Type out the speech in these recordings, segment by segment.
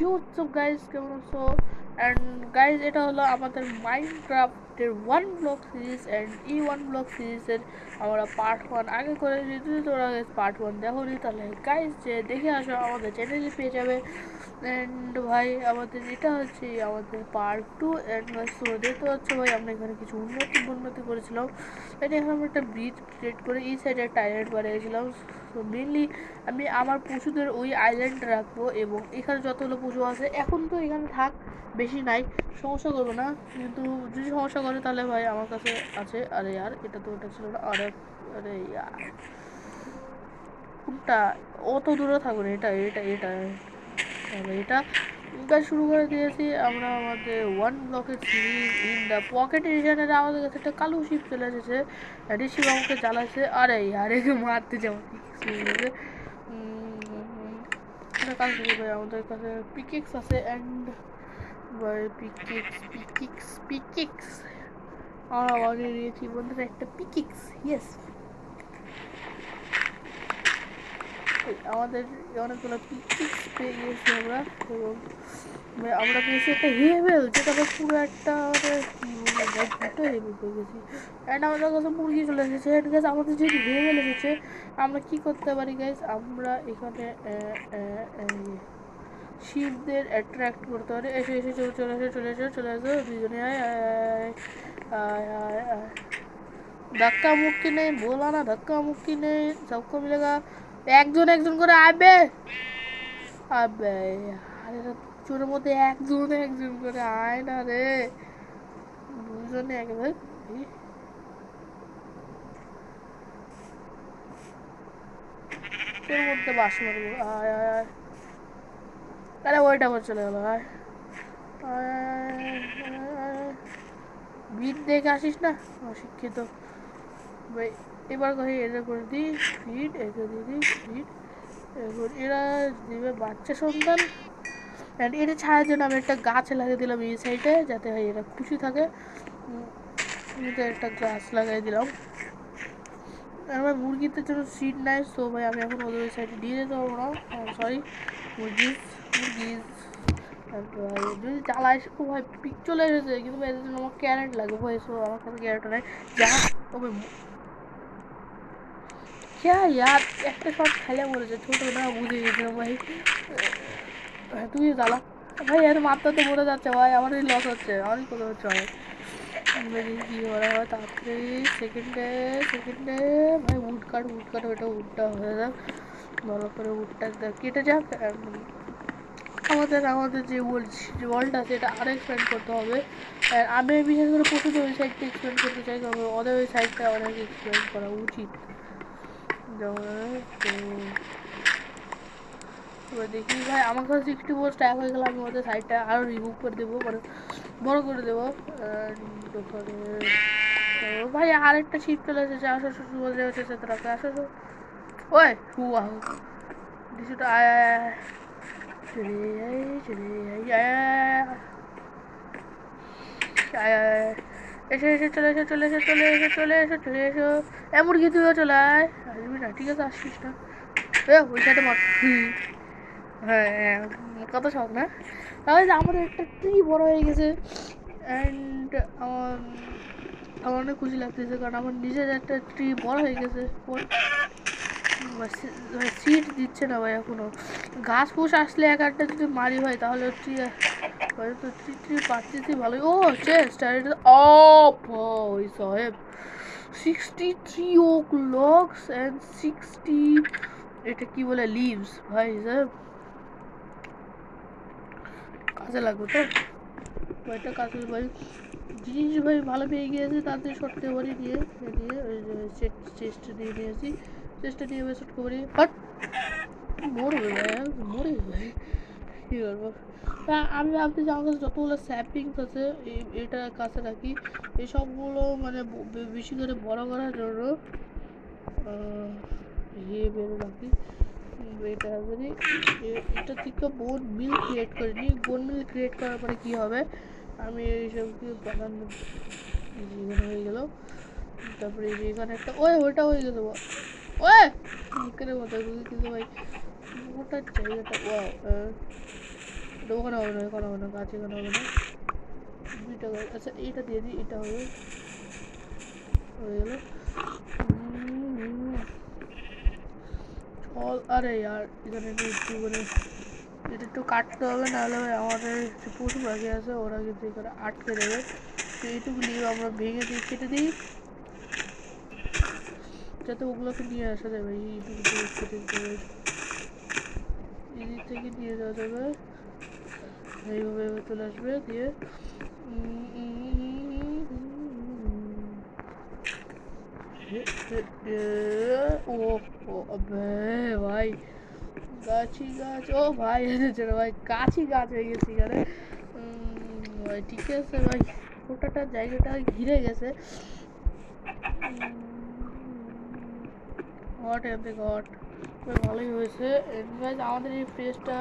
WhatsApp guys, কেমন আছো? And guys, এটা হলো আমাদের মাইনক্রাফটের ওয়ান ব্লক সিরিজ। অ্যান্ড এই ওয়ান ব্লক সিরিজের আমরা পার্ট ওয়ান আগে করে যদি তোরা পার্ট ওয়ান দেখো নি, তাহলে গাইস যে দেখে আসো, আমাদের চ্যানেলে পেয়ে যাবে। অ্যান্ড ভাই আমাদের এটা হচ্ছে আমাদের পার্ট টু। অ্যান্ড তোমরা দেখতে পাচ্ছ ভাই, আমরা এখানে কিছু উন্নতি করেছিলাম। এটা এখানে আমরা একটা ব্রিজ ক্রিয়েট করে এই সাইডে একটা আইল্যান্ড বানিয়েছিলাম। তো মেনলি আমি আমার পশুদের ওই আইল্যান্ডে রাখবো, এবং এখানে যতগুলো পশু আছে এখন তো এখানে থাক, বেশি নাই, সমস্যা করবো না। কিন্তু যদি সমস্যা করে তাহলে ভাই আমার কাছে আছে। আরে ইয়ার, এটা তো ওটা ছিল না। আরে আরে ইয়ার, কোনটা? অত দূরে থাকবে না, এটা এটা এটা এটা কাজ শুরু করে দিয়েছি আমরা আমাদের ওয়ান ব্লকের সিরিজ ইন দ্য পকেট এডিশনের। আমাদের কাছে একটা কালো শিপ চলে এসেছে, ঋষি আমাকে জ্বালাচ্ছে। আরে আরে মারতে যাবো কাজ শুরু করে। আমাদের কাছে পিকেক্স আছে, অ্যান্ড পিকেক্স আমরা বানিয়ে নিয়েছি বন্ধুরা একটা পিকেক্স। ইয়েস, আমাদের অনেকগুলো পিকচিক্স পেয়ে গিয়েছি আমরা। এবং আমরা পেয়েছি একটা হেভেল, যেটা পুরো একটা কি বলবো, দুটো হেভেল পেয়ে গেছি। অ্যান্ড আমাদের কাছে মুরগি চলে এসেছে। অ্যান্ড গাইস, আমাদের যেহেতু হেভেল এসেছে, আমরা কি করতে পারি গাইস, আমরা এখানে শিপদের অ্যাট্রাক্ট করতে পারি। এসে এসে চলে আসো দুজনে। আয় আয় আয় আয় আয়, धक्का मुक्की नहीं बोला ना, धक्का मुक्की नहीं, सबको मिलेगा। একজন একজন করে আবে আবে, আরে চোরের মধ্যে একজন একজন করে আয় না রে, দুজনে একেবারে তোর মধ্যে বাস মারবো। আয় আয় আয়, আরে ওইটা করে চলে গেল। আয় ভিড় দেখে আসিস না, অশিক্ষিত ভাই। এবার করে এদের করে দিই ফিড, এদের দিয়ে দিই ফিড। এখন এরা দিবে বাচ্চা সন্তান। অ্যান্ড এটা ছাড়ার জন্য আমি একটা গাছ লাগিয়ে দিলাম এই সাইডে, যাতে হয় এরা খুশি থাকে। একটা গাছ লাগাই দিলাম। আমার মুরগিদের জন্য সিট নাই, সো ভাই আমি এখন ওদের ওই সাইডে দিয়ে যেতে পারবো না। সরি মুরগিজ মুরগিজ। যদি চালাইস, ও ভাই পিক চলে এসেছে, কিন্তু ভাই এদের জন্য আমার ক্যারেট লাগবে ভাই। সো আমার কাছে ক্যারেট নাই। যা ও ভাই, क्या यार, একটা শট খেলে মরেছে, ছোট না, বুঝে গেছিলাম ভাই। তুই জ্বালা ভাই, এর মাত্রা তো মরে যাচ্ছে ভাই, আমারই লস হচ্ছে, আমারই কথা হচ্ছে ভাই। কি করা হয় তাড়াতাড়ি, সেকেন্ডে ভাই, উড কাট ওইটা উডটা হয়ে যাক, ভালো করে উডটা কেটে যাক। আমাদের আমাদের যে ওয়ার্ল্ড আছে এটা আরও এক্সপ্যান্ড করতে হবে। আমি বিশেষ করে পশুদের ওই সাইডটা এক্সপ্যান্ড করতে চাই, কারণ ওদের ওই সাইডটা অনেক এক্সপ্যান্ড করা উচিত। এবার দেখি ভাই, আমার কাছে 64 স্ট্যাক হয়ে গেলে আমি ওদের সাইডটা আরও রিমুভ করে দেবো, মানে বড় করে দেবো। ভাই আরেকটা শিপ চলে এসেছে, আসো সুন্দর এসেছে, তারা আসো। ওই হুয়া কিছুটা আয় আয় এসে এসে চলে এসো। মুরগি তুইও চলে আয়, আসবি না? ঠিক আছে, আসছিস না? ওই সাইডে মার। হ্যাঁ, কত শখ না? তাহলে আমাদের একটা ট্রি বড় হয়ে গেছে। অ্যান্ড আমার অনেক খুশি লাগতেছে, কারণ আমার নিজের একটা ট্রি বড় হয়ে গেছে। সিট দিচ্ছে না ভাই এখনো। ঘাস ফুস আসলে এক একটা যদি মারি ভাই, তাহলে ট্রি হয়তো ট্রি পাচ্ছি ভালোই। ও চেস্ট, ওই সাহেব 63 ওক লগস অ্যান্ড 60, এটা কি বলে, লিভস ভাই সাহেব, কাজে লাগবে তো ভাইটা, কাজে ভাই জিনিস ভাই ভালো পেয়ে গিয়েছে। তাদের শর্টকে ভরি নিয়ে ওই যে চেস্টে দিয়ে নিয়েছি, চেস্টে নিয়ে এবার শর্টকে ভরি। বাট মরবে ভাই, মরে ভাই, কী করবো। আমি ভাবতেছি আমার কাছে যতগুলো স্যাপিংস আছে এটা কাছে রাখি, এই সবগুলো মানে বেশি করে বড় করার জন্য বেরো রাখি। এটা যদি এটা থেকে বোন মিল ক্রিয়েট করে নিই। বোন মিল ক্রিয়েট করার পরে কী হবে, আমি এইসবকে বানানো হয়ে গেল। তারপরে এখানে একটা ওইটা হয়ে গেছে। ওই মুখের মতো কিন্তু ভাই ওটার জায়গাটা ওখানে হবে না, এখানে হবে না, গাছ এখানে হবে না, দুইটা গাছ। আচ্ছা এইটা দিয়ে দিই, এটা হবে, হয়ে গেল। চল, আরে यार এখানে একটু মানে এটা একটু কাটতে হবে, নাহলে ভাই আমাদের যে পশু পাখি আছে ওরা কিন্তু এখানে আটকে দেবে। তো এইটুকু নিয়ে আমরা ভেঙে দিই, কেটে দিই, যাতে ওগুলোকে নিয়ে আসা যাবে। এইটুকু দিয়ে কেটে দিতে হবে, এদিক থেকে নিয়ে যাওয়া যাবে, এইভাবে চলে আসবে দিয়ে ও ও আবে ভাই গাছি গাছ, ও ভাই এনেছে রে ভাই, গাছি গাছ হয়ে গেছে এখানে। ভাই ঠিক আছে ভাই, গোটাটা জায়গাটা ঘিরে গেছে। হট এমনি ঘট ভালোই হয়েছে। আমাদের এই পেজটা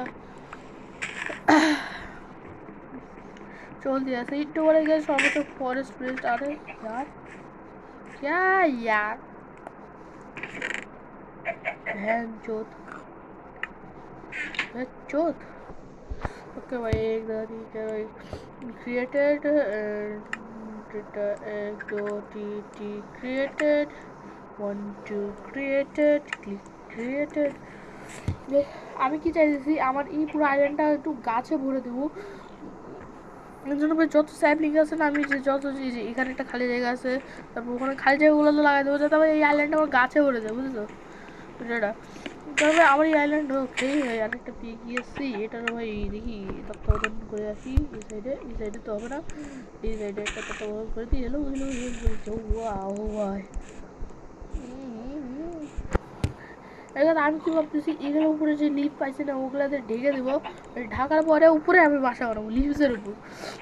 চলতে আছে একটু পরে গেছে সর্বোচ্চ ফরেস্ট পেস্ট। আরে यार क्या यार बहन चोद चोद। ओके भाई एक ठीक है भाई, क्रिएटेड एक दो T T created 1 2 created click created. আমি কি চাইছি আমার এই পুরো আইল্যান্ডটা একটু গাছে ভরে দেবো, এর জন্য যত স্যাপলিং আছে না, আমি যে যত এখানে একটা খালি জায়গা আছে, তারপর ওখানে খালি জায়গাগুলো তো লাগাই দেবো, যাতে আবার এই আইল্যান্ডটা আমার গাছে ভরে যায়, বুঝেছো যেটা। তবে আমার এই আইল্যান্ড ওকেই ভাই, আরেকটা পেয়ে গিয়েছি, এটার ভাই দেখি তত্ত্বাবধান করে আসি। এই সাইডে তো হবে না, এই সাইডে একটা তত্ত্বাবধান করে দিই। হ্যালো হ্যালো বলছো ওয়াও ভাই। এবার আমি কি ভাবতেছি, এগুলোর উপরে যে লিফ পাইছে না ওগুলাতে ঢেকে দেবো, ঢাকার পরে উপরে আমি বাসা বানাবো লিভসের উপর,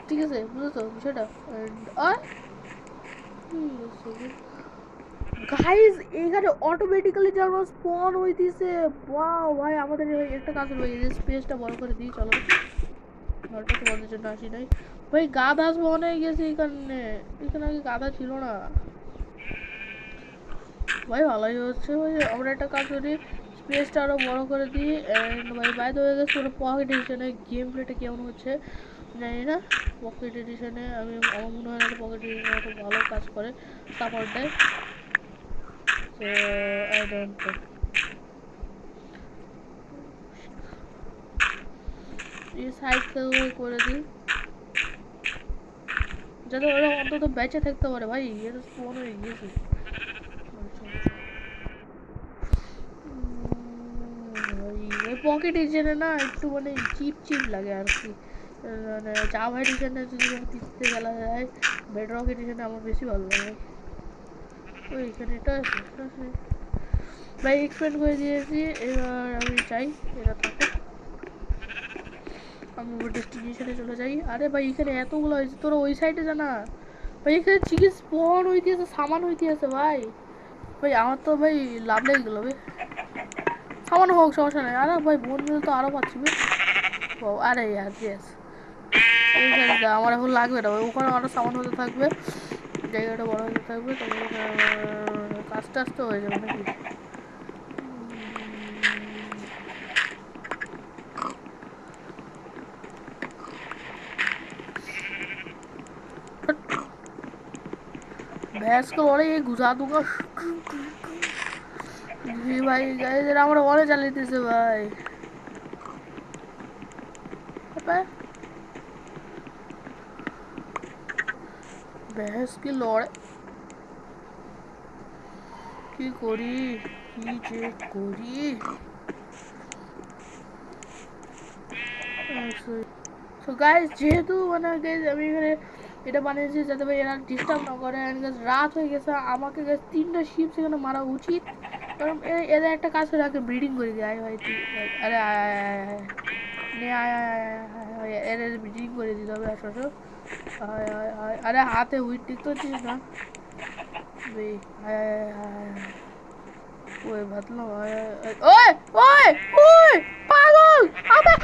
ঠিক আছে বুঝেছো বিষয়টা। গাইস এখানে অটোমেটিক্যালি যেন স্পন হইতেছে, ওয়াও ভাই আমাদের একটা কাজ হয়ে গেছে, স্পেসটা বড় করে দিই চলো। ঘরটা তোমাদের জন্য আসি নাই ভাই, গাধা স্পন হয়ে গেছে এখানে, এখানে আগে গাধা ছিল না ভাই, ভালোই হচ্ছে ভাই। আমরা একটা কাজ করি, স্পেসটা আরো বড় করে দিই। এন্ড ভাই বাইরে হয়ে গেছে পুরো পকেট এডিশনে গেম প্লেটা কেমন হচ্ছে জানি না। পকেট এডিশনে আমি আমার মনে হয় না পকেট এডিশনে অত ভালো কাজ করে, সাপোর্ট দেয়, সো আই ডোন্ট নো। এই সাইড থেকে করে দিই যাতে ওরা অন্তত বেঁচে থাকতে পারে। ভাই এটা স্পন হয়ে গেছে, পকেট এডিশনে না একটু মানে চিপ চিপ লাগে আর কি, মানে জাভা এডিশনে যদি দিতে গেলা যায়, বেডরক এডিশনে আমার বেশি ভালো লাগে। ওই এখানে এটা আছে ভাই, এক্সপ্যান্ড করে দিয়েছি। এবার আমি চাই এটা থাকুক, আমি ওর ডেস্টিনেশনে চলে যাই। আরে ভাই এখানে এতগুলো হয়েছে, তোরা ওই সাইডে জানা ভাই, এখানে চিকেন স্পন হইতে আছে, সামান হইতে আছে ভাই। ভাই আমার তো ভাই লাভ লেগে গেলো ভাই, সামান্য হোক সমস্যা নেই। আরে ভাই বোন মিল তো আরও পাচ্ছি ভাই, আরে ইয়ার ইয়েস এই সাইডটা আমার এখন লাগবে না ভাই, ওখানে আরও সামান হতে থাকবে, জায়গাটা বড় হতে থাকবে, তখন কাজটা আসতে হয়ে যাবে নাকি। भैंस को और ये घुसा दूंगा जी भाई। गाइस जरा আমরা ওরে চালাইতেছে ভাই, अबे भैंस की লড়ে কি করি, কি যে করি। সো গাইস যেহেতু মানে গাইস আমি এখানে এটা বানিয়েছি যাতে ভাই এরা ডিস্টার্ব না করে, এন্ড গাইস রাত হয়ে গেছে, আমাকে গাইস 3টা শিপ সেখানে মারা উচিত, কারণ এদের একটা কাজ করে আগে ব্রিডিং করে দিই। আয় ভাই তুই, আরে আয় আয় আয় নে আয় আয় এদের ব্রিডিং করে দিতে হবে। আসো আসো, আয় আয় আয়, আরে হাতে হুইট টিকতে হচ্ছিস না বে, আয় আয় আয় ওই ভাতলাম, আয় আয় ওই ওই ওই পাগল আবার।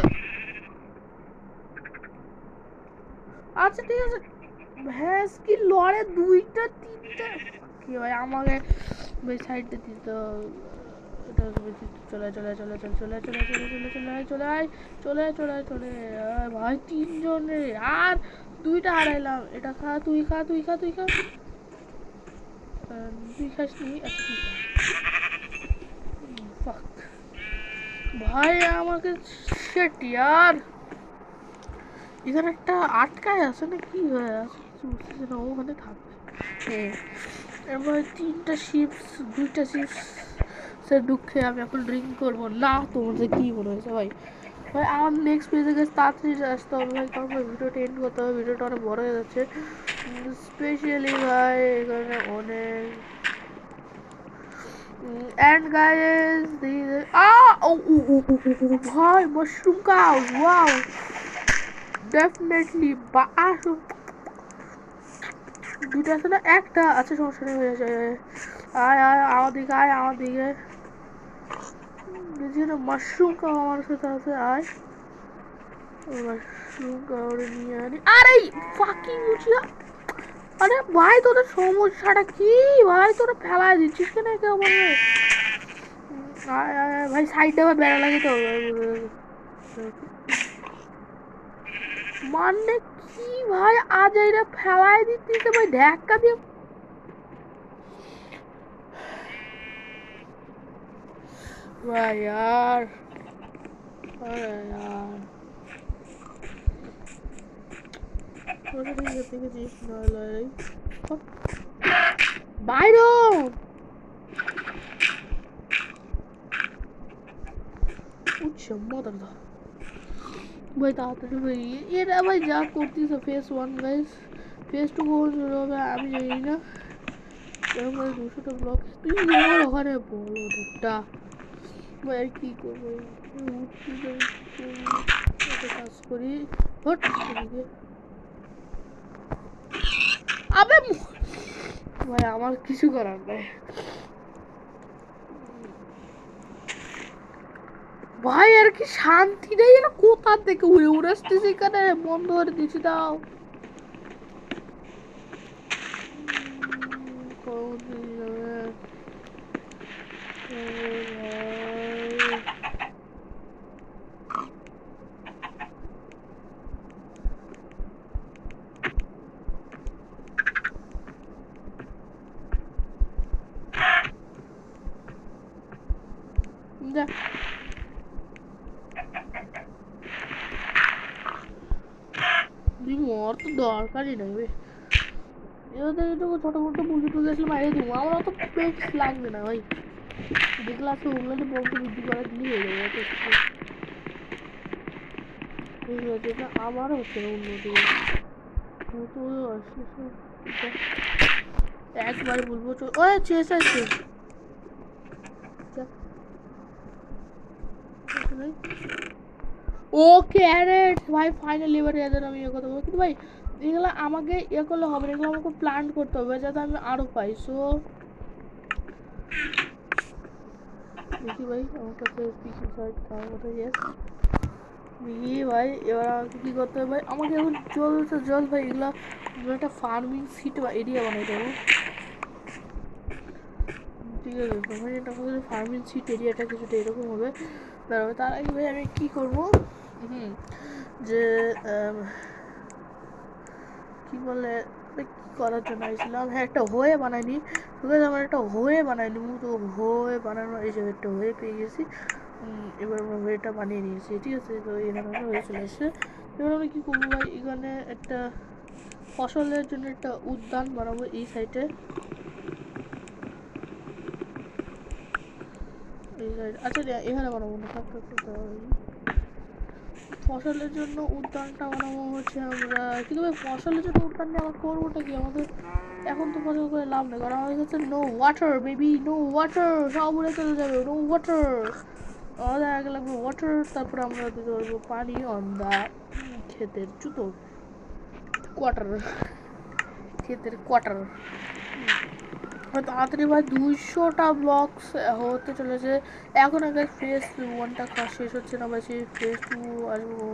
আচ্ছা ঠিক আছে, ভ্যাস কি লড়ে 2টা 3টা কি ভাই, আমাকে ভাই সাইডে দিতে এটা চলে চলে চলে চলে চলে চলে চলে চলে চলে চলে চলে চলে চলে ভাই তিনজন রে, আর দুইটা হারাইলাম। এটা খা, তুই খা, তুই খা, তুই খা। তুই খাস নি? আচ্ছা তুই খা। ফাক ভাই আমাকে শেট ইয়ার, এখানে একটা আটকায় আছে না, কি হয়ে আছে বুঝতেছি না, ওখানে থাকবে। হ্যাঁ এরপরে তিনটা চিপস, দুইটা চিপস সে দুঃখে আমি এখন ড্রিঙ্ক করবো না। তোমাদের কি মনে হয়েছে ভাই? ভাই আমার নেক্সট পেজে গেছে, তাড়াতাড়ি আসতে হবে ভাই, কারণ ভাই ভিডিওটা এন্ড করতে হবে, ভিডিওটা অনেক বড় হয়ে যাচ্ছে। স্পেশালি ভাই এখানে অনেক and guys these ভাই মাশরুম কাউ ওয়াও ডেফিনেটলি দুটো আছে না, একটা আছে, সমস্যা নেই হয়ে যায়। আয় আয় আমার দিকে, আয় আমার দিকে, বুঝি না মাশরুম কাউ আমার সাথে আছে। আয় মাশরুম কাউরে নিয়ে আনি। আরে ফাকিং উচিয়া, আরে ভাই তোদের সমস্যাটা কি ভাই? তোরা ফেলায় দিচ্ছিস কেন একে বলবে? আয় আয় ভাই সাইডে আবার বেড়া লাগে তো, মানে কি ভাই আজ এরা ফেলায় দিচ্ছে ভাই ধাক্কা দিয়ে। ভাই यार अरे यार थोड़ा ठीक है ठीक है जी ना लाई বাইরো উচ্ছা মদর দা ভাই তাড়াতাড়ি ভাই, এরা ভাই যা করতেছে ফেস 1 গাইস, ফেস 2 কখন শুরু হবে আমি জানি না। এরকম 200টা ব্লক তুই আমার ওখানে বলো একটা ভাই, আর কি করবো কাজ করি। হট আবে ভাই আমার কিছু করার নাই ভাই, আর কি শান্তি নেই না, কোথা থেকে উড়ে উড়ে আসতেছে এখানে, বন্ধ করে দিচ্ছি দাও। যা মর তো দরকারই নাই ভাই, এবার এটুকু ছোট মোটো মুরগি টুরগি আসলে মারিয়ে দিব, আমার অত পেট লাগবে না ভাই, যেগুলো আছে ওগুলোতে বংশ বৃদ্ধি করা দিলেই হয়ে যাবে। এটা আমার হচ্ছে না উন্নতি, একবার বলবো ও চেস আছে ও ক্যারেট ভাই ফাইনালি এবার এদের আমি কথা বলবো, কিন্তু ভাই এগুলো আমাকে করলে হবে না, এগুলো আমাকে প্ল্যান করতে হবে যাতে আমি আরো পাই। সো দেখি ভাই আমার কাছে পিসি সাইড থাকার কথা, ইয়েস দেখি ভাই এবার আমাকে কী করতে হবে ভাই, আমাকে এখন জল ভাই এগুলো একটা ফার্মিং সিট বা এরিয়া বানাইতে হবে। ঠিক আছে ভাই, এটা আমাদের ফার্মিং সিট এরিয়াটা কিছুটা এরকম হবে। তারপরে তার আগে ভাই আমি কী করবো, যে কি বলে কি করার জন্য আসছিলাম, হ্যাঁ একটা হয়ে বানাইনি, ঠিক আছে আমার একটা হয়ে বানাইনি, তো হয়ে বানানো এই যে একটা হয়ে পেয়ে গেছি। এবার আমরা হয়েটা বানিয়ে নিয়েছি, ঠিক আছে। তো এখানে আমরা হয়ে চলে এসছে, এবার আমি কী করবো ভাই, এখানে একটা ফসলের জন্য একটা উদ্যান বানাবো এই সাইডে, এই সাইড আচ্ছা এখানে বানাবো না, ফসলের জন্য উদ্যানটা বানাবো হচ্ছে আমরা, কিন্তু ভাই ফসলের জন্য উদ্যানটা আমরা করবোটা কি, আমাদের এখন তো ফসল করে লাভ নেই, কারণ আমাদের কাছে no water baby, no water, সব উড়ে চলে যাবে, নো ওয়াটার, আমাদের আগে লাগবে ওয়াটার, তারপরে আমরা দিতে পারবো পানি অন দা ক্ষেতের জুতো কোয়ার্টার, ক্ষেতের কোয়ার্টার। তাড়াতাড়ি ভাই 200টা ব্লকস হতে চলেছে, এখন আগে ফেজ 1টা শেষ হচ্ছে না ভাই, সেই ফেজ 2 আসবো,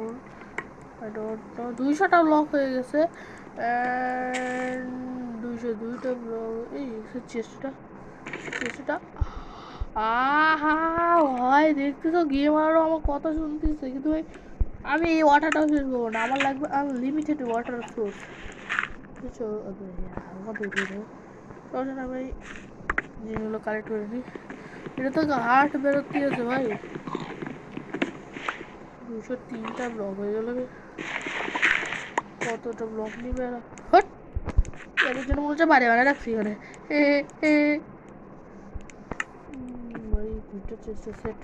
200টা ব্লক হয়ে গেছে, 202টা ব্লক, এই চেষ্টা আহা ভাই দেখতেছো গেম আরো আমার কথা শুনতেছে কিন্তু ভাই আমি এই ওয়াটারটাও শেষ করবো না, আমার লাগবে আনলিমিটেড ওয়াটার সোর্স। বুঝছো আমাদের চলো না ভাই, জিনিসগুলো কালেক্ট করে নিই। এটা তো হার্ট বেরোতে আছে ভাই, 203টা ব্লক হয়ে গেল। কতটা ব্লক নিবে এরা, হট এদের জন্য মনে হচ্ছে বাড়ি বানিয়ে রাখছি এখানে। ভাই দুটো চেস্ট সেট,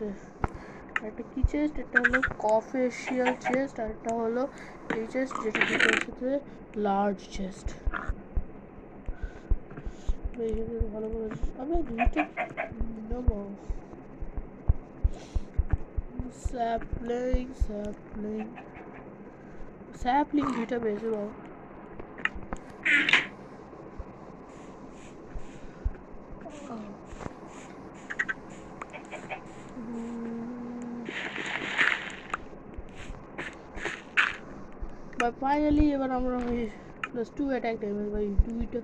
একটা কি চেস্ট, এটা হলো কফেশিয়াল চেস্ট, আর একটা হলো এই চেস্ট যেটা দুটো সাথে লার্জ চেস্ট। ভালো করে আমি দুইটা নেবো। স্যাপলিং স্যাপলিং স্যাপলিং দুইটা পেয়েছি বাবা। But finally এবার আমরা +2 অ্যাটাক ড্যামেজ ভাই, দুইটা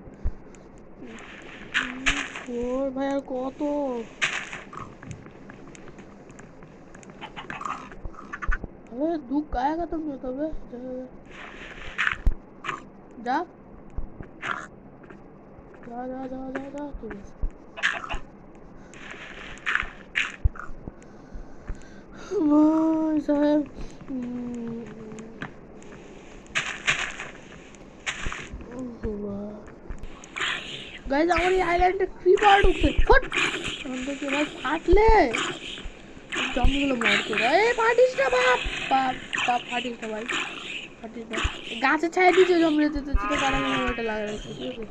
4 ভাই আর কত। अबे दुख आएगा तुम तो बे जा जा जा जा जा जा ठीक है भाई साहब। गाइस हमारी आइलैंड क्रीपर ढुकते फट अंदर के बाद फाट ले জঙ্গল মারতে এই ফাটিস না বাপ বাপ বাপ, ফাটিস না ভাই, ফাটিস না। গাছে ছায়া দিয়েছে জঙ্গলে যেতে সেটা কারণে এটা লাগা রাখছে, ঠিক আছে।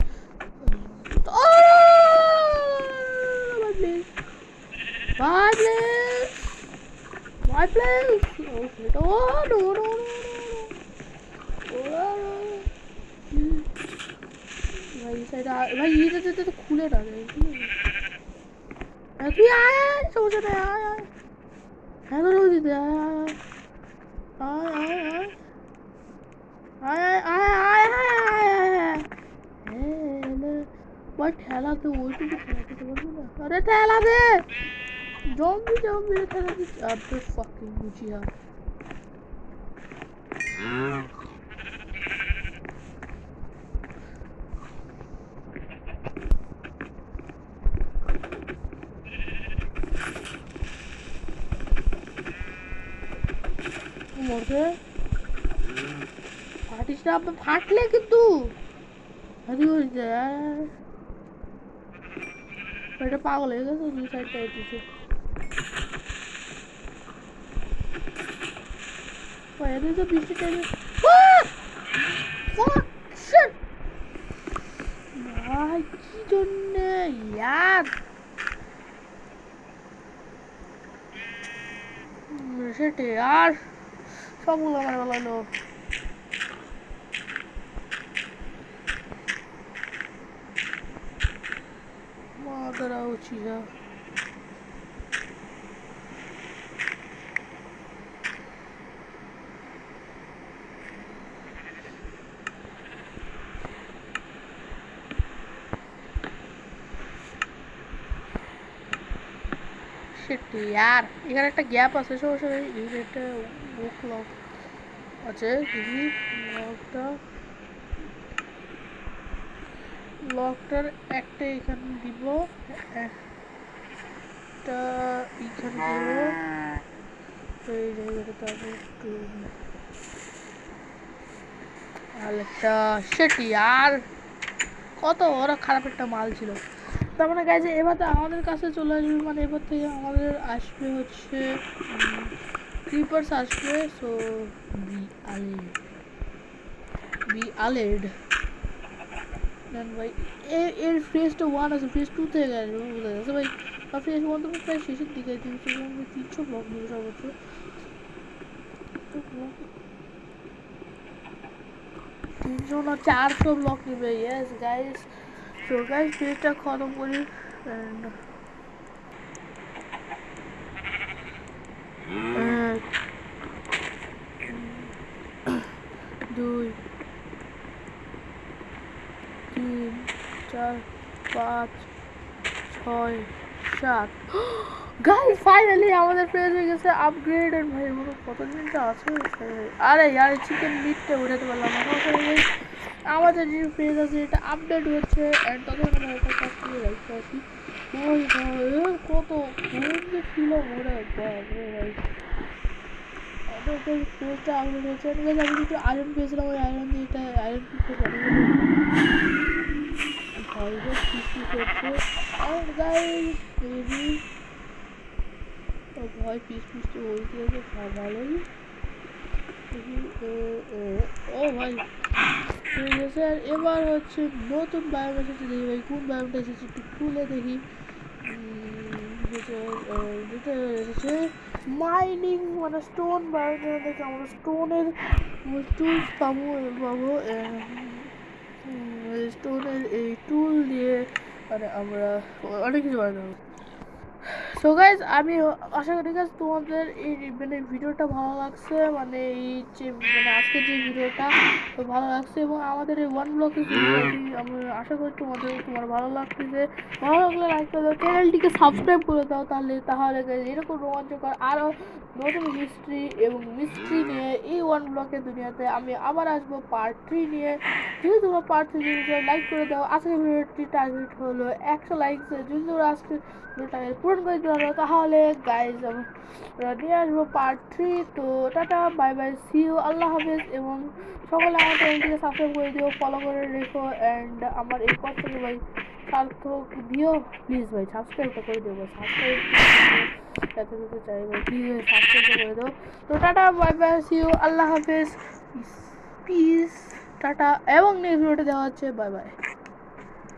ভাই প্লিজ ভাই প্লিজ ও নো নো ভাই সাইডা ভাই এটা যেতে তো খুলে না রে, তুই আয় আয় সমস্যা নেই আয় আয় হ্যাঁ ধরো দিতে আয় আয় আয় আয় আয় আয় আয় আয় ভাই ঠেলা তো ওইটুকু ঠেলাতে পারবো না, আরে ঠেলা দে জম্বি জম্বি ঠেলা দিচ্ছে আবে ফাকিং বুঝিয়া। মরছে ফাটিস না ফাটলে কিন্তু এটা পাগল হয়ে গেছে দুই সাইডটা এসেছে এদের তো বৃষ্টি টাইমে ভাই কি জন্যে ইয়ার সেটে আর সবগুলো আমার ভালো হলো। মাদারা উচিয়া यार এখানে একটা গ্যাপ আছে সমস্যা নেই, একটা বুক লক আছে দেখি লকটার একটা এখানে দিব, একটা এখানে দিব এই জায়গাটাতে আমি একটু আরেকটা শিট यार কত ওরা খারাপ একটা মাল ছিল। তার মানে গাইজ এবার তো আমাদের কাছে চলে আসবে, মানে এবার থেকে আমাদের আসবে হচ্ছে ক্রিপার্স আসবে, সো বি আলেড দেন ভাই এর ফেজটা 1 আছে, ফেজ 2 থেকে আসবে বুঝা যাচ্ছে ভাই, আর ফেজ 1 তো প্রায় শেষের দিকে 300 ব্লক নিয়ে সর্বোচ্চ 300 না 400 ব্লক নেবে। ইয়েস গাইজ, সো গাইজ ফেজটা খতম করি এন্ড 1 2 3 4 5 6 চার। গাইস ফাইনালি আমাদের পেজ হয়ে গেছে আপগ্রেড। এন্ড ভাই বড় কতদিনটা আছে। আরে यार চিকেন মিটটা উঠাতে পারলাম না। আমাদের যে পেজ আছে এটা আপডেট হচ্ছে এন্ড ততক্ষণ আমরা এটা কাজ করে রাখতে আছি। ভাই ভাই কত যে ছিল ওরে বাপরে ভাই। আমাদের পেজটা আপডেট হচ্ছে। আমি একটু আয়রন পেয়েছিলাম, ওই আয়রন দিয়ে এটা আয়রন করতে পারি। ভাই কিছু করছে এন্ড গাইস বেবি ভাই পিস তো বলতে আছে ভালোই। ও ভাই ঠিক আছে। আর এবার হচ্ছে নতুন বায়োম এসেছে, দেখি ভাই কোন বায়োমটা এসেছে একটু খুলে দেখি। যেটা এসেছে মাইনিং মানে স্টোন বায়োম দেখে আমরা স্টোনের টুলস পাবো স্টোনের এই টুল দিয়ে মানে আমরা অনেক কিছু বানাবো। সো গাইজ আমি আশা করি গাইজ তোমাদের এই মানে ভিডিওটা ভালো লাগছে, মানে এই যে মানে আজকের যে ভিডিওটা তো ভালো লাগছে এবং আমাদের এই ওয়ান ব্লকের ভিডিওটি আমি আশা করি তোমার ভালো লাগতেছে। ভালো লাগলে লাইক করে দাও, চ্যানেলটিকে সাবস্ক্রাইব করে দাও। তাহলে গাইজ এরকম রোমাঞ্চকর আরও নতুন মিস্ট্রি নিয়ে এই ওয়ান ব্লকের দুনিয়াতে আমি আবার আসবো পার্ট 3 নিয়ে। যদি তোমরা পার্ট 3 নিয়ে লাইক করে দাও। আজকের ভিডিওটি টার্গেট হলো 100 লাইক। যদি তোমরা আজকে টার্গেট পূরণ করে দিতে পারো তাহলে গাইজ আমরা নিয়ে আসবো পার্ট 3। তো tata bye bye see you, আল্লাহ হাফেজ। এবং সকলে আমার চ্যানেলটিকে সাবস্ক্রাইব করে দিও, ফলো করে রেখো অ্যান্ড আমার এই কষ্টকে ভাই সার্থক দিও। প্লিজ ভাই সাবস্ক্রাইবটা করে দিও ভাই, সাবস্ক্রাইব যাতে দিতে চাই ভাই, প্লিজ ভাই সাবস্ক্রাইবটা করে দিও। তো tata bye bye see you, আল্লাহ হাফেজ, পিস, টাটা এবং নেক্সট ভিডিওতে দেওয়া হচ্ছে। Bye by.